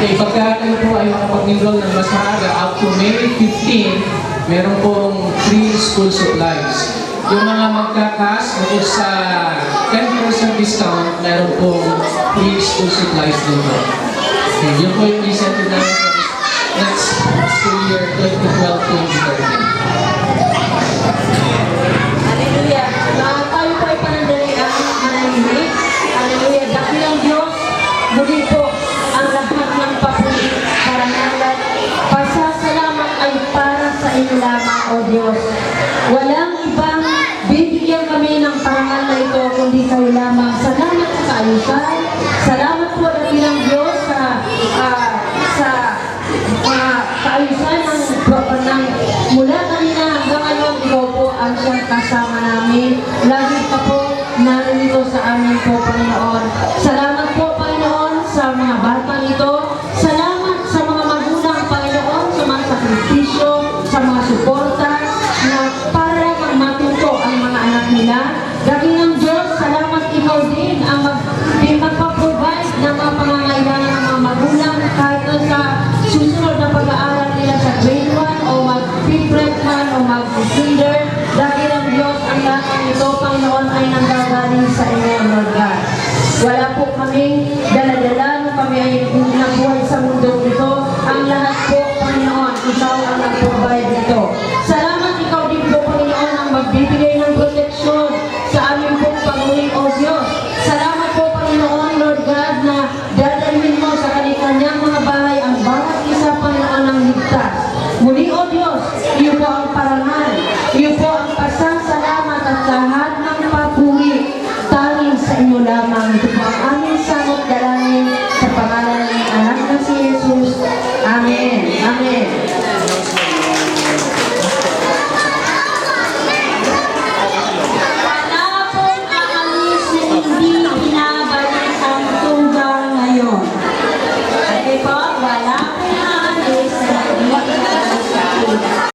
Okay, pagka kayo po ay makapag-enroll ng mas maaga, up to May 15, meron pong free school supplies. Yung mga magkakas, bukod sa 10% discount, meron pong free school supplies dito. Okay, yun po yung incentive namin for next school year 2012-2013. Hallelujah. Tayo po ay panandalian ang manahimik. Hallelujah. Dakilang Diyos, muli po ang lahat ng papuri, karangalan, pasasalamat ay para sa inyo lamang, O Diyos. Walang ibang bibigyan kami ng parangal na ito, kundi kayo lamang. Salamat sa kaayusan. Salamat po dakilang Diyos sa kaayusan ng mula kanina hanggang ngayon, ikaw po ang siyang kasama namin. Lagi ka po narito sa amin po, Panginoon. Salamat po, Panginoon, sa mga batang ito. Salamat sa mga magulang, Panginoon, sa mga sakripisyo, sa mga suporta, na para matuto ang mga anak nila. Dakilang ng Diyos, salamat ikaw din ang magpaprovide ng mga pangangailangan ng mga magulang kahit sa susunod na pag-aaral nila sa grade 1 o mag-fifth man o mag-kinder. Dakilang Diyos, ang lahat ito, Panginoon, ay nanggagaling sa inyo, Lord God. Wala po kaming dala-dala nung kami ay nabuhay sa mundo